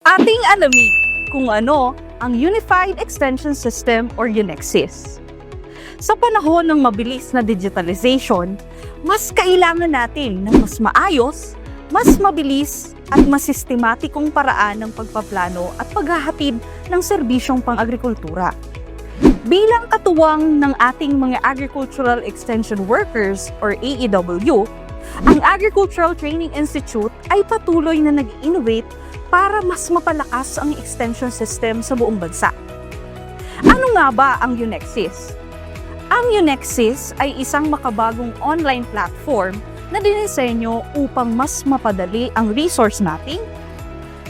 Ating alamin kung ano ang Unified Extension System or UNEXSYS. Sa panahon ng mabilis na digitalization, mas kailangan natin ng mas maayos, mas mabilis at mas sistematikong paraan ng pagpaplano at paghahatid ng serbisyong pang-agrikultura. Bilang katuwang ng ating mga Agricultural Extension Workers or AEW, ang Agricultural Training Institute ay patuloy na nag-innovate para mas mapalakas ang extension system sa buong bansa. Ano nga ba ang UNEXSYS? Ang UNEXSYS ay isang makabagong online platform na dinisenyo upang mas mapadali ang resource mapping,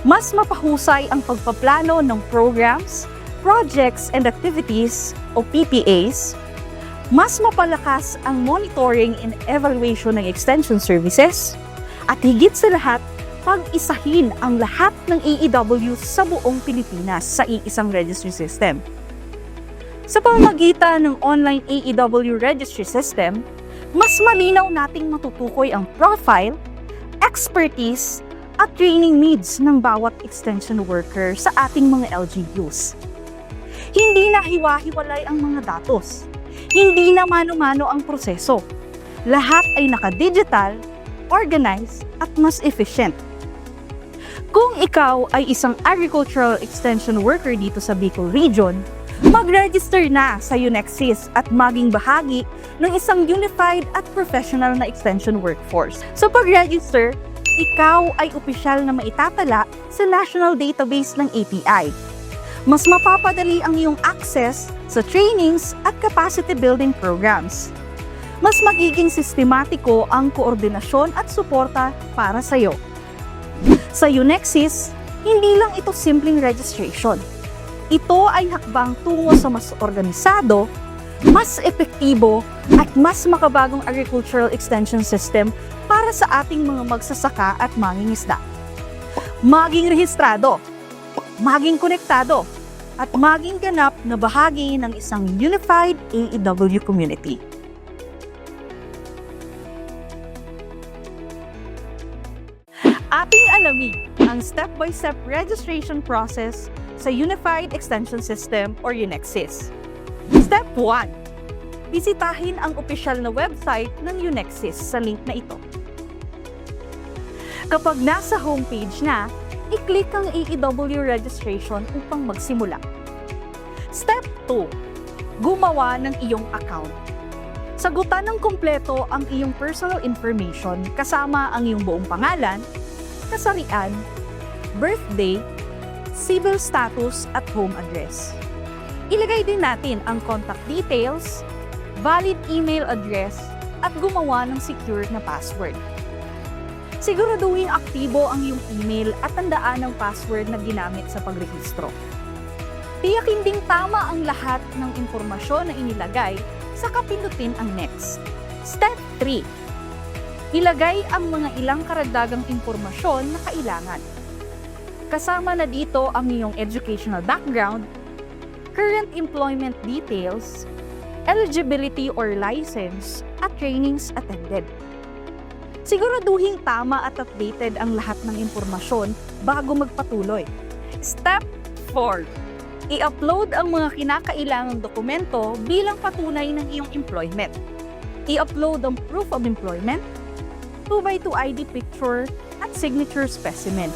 mas mapahusay ang pagpaplano ng programs, projects and activities o PPAs, mas mapalakas ang monitoring and evaluation ng extension services, at higit sa lahat, pag-isahin ang lahat ng AEW sa buong Pilipinas sa iisang registry system. Sa pamamagitan ng online AEW registry system, mas malinaw nating matutukoy ang profile, expertise, at training needs ng bawat extension worker sa ating mga LGUs. Hindi na hiwa-hiwalay ang mga datos. Hindi na mano-mano ang proseso. Lahat ay naka-digital, organized, at mas efficient. Kung ikaw ay isang agricultural extension worker dito sa Bicol Region, mag-register na sa UNEXSYS at maging bahagi ng isang unified at professional na extension workforce. Sa pag-register, ikaw ay opisyal na maitatala sa national database ng ATI. Mas mapapadali ang iyong access sa trainings at capacity building programs. Mas magiging sistematiko ang koordinasyon at suporta para sa iyo. Sa UNEXSYS, hindi lang ito simpleng registration. Ito ay hakbang tungo sa mas organisado, mas epektibo, at mas makabagong agricultural extension system para sa ating mga magsasaka at mangingisda. Maging rehistrado, maging konektado, at maging ganap na bahagi ng isang unified AEW community. Ating alamin ang step-by-step registration process sa Unified Extension System or UNEXSYS. Step 1. Bisitahin ang opisyal na website ng UNEXSYS sa link na ito. Kapag nasa homepage na, i-click ang AEW registration upang magsimula. Step 2. Gumawa ng iyong account. Sagutan ng kumpleto ang iyong personal information kasama ang iyong buong pangalan, kasarian, birthday, civil status at home address. Ilagay din natin ang contact details, valid email address, at gumawa ng secure na password. Siguraduhin aktibo ang iyong email at tandaan ang password na ginamit sa pagrehistro. Tiyakin ding tama ang lahat ng impormasyon na inilagay sa kapindutin ang next. Step 3. Ilagay ang mga ilang karagdagang impormasyon na kailangan. Kasama na dito ang iyong educational background, current employment details, eligibility or license, at trainings attended. Siguraduhin tama at updated ang lahat ng impormasyon bago magpatuloy. Step 4. I-upload ang mga kinakailangang dokumento bilang patunay ng iyong employment. I-upload ang proof of employment, 2x2 ID picture, at signature specimen.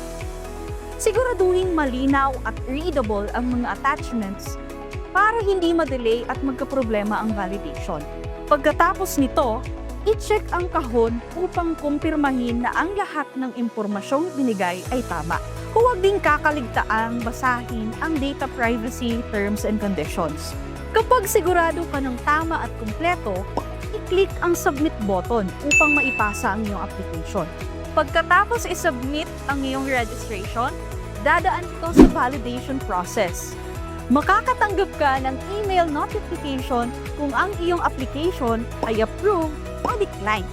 Siguraduhin malinaw at readable ang mga attachments para hindi ma-delay at magkaproblema ang validation. Pagkatapos nito, i-check ang kahon upang kumpirmahin na ang lahat ng impormasyong binigay ay tama. Huwag din kakaligtaang basahin ang data privacy terms and conditions. Kapag sigurado ka ng tama at kumpleto, i-click ang submit button upang maipasa ang iyong application. Pagkatapos i-submit ang iyong registration, dadaan ito sa validation process. Makakatanggap ka ng email notification kung ang iyong application ay approved o declined.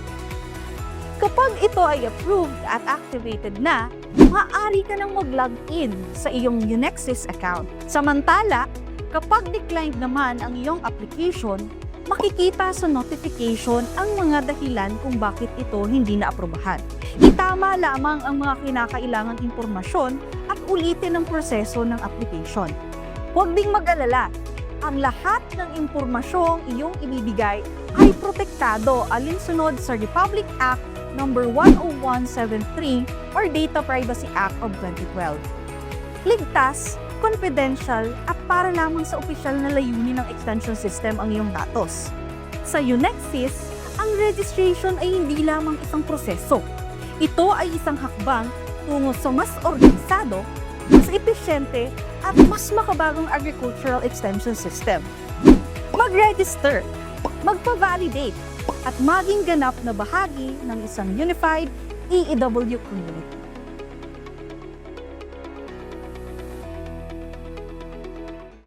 Kapag ito ay approved at activated na, maaari ka nang mag-log in sa iyong UNEXSYS account. Samantala, kapag declined naman ang iyong application, makikita sa notification ang mga dahilan kung bakit ito hindi na-aprobahan. Itama lamang ang mga kinakailangang impormasyon at ulitin ang proseso ng application. Huwag ding mag-alala, ang lahat ng impormasyong iyong ibibigay ay protektado alinsunod sa Republic Act No. 10173 or Data Privacy Act of 2012. Ligtas, confidential at para lamang sa opisyal na layunin ng extension system ang iyong datos. Sa Unexis, ang registration ay hindi lamang isang proseso. Ito ay isang hakbang tungo sa mas organisado, mas epesyente at mas makabagong agricultural extension system. Mag-register, magpa-validate, at maging ganap na bahagi ng isang unified EEW community.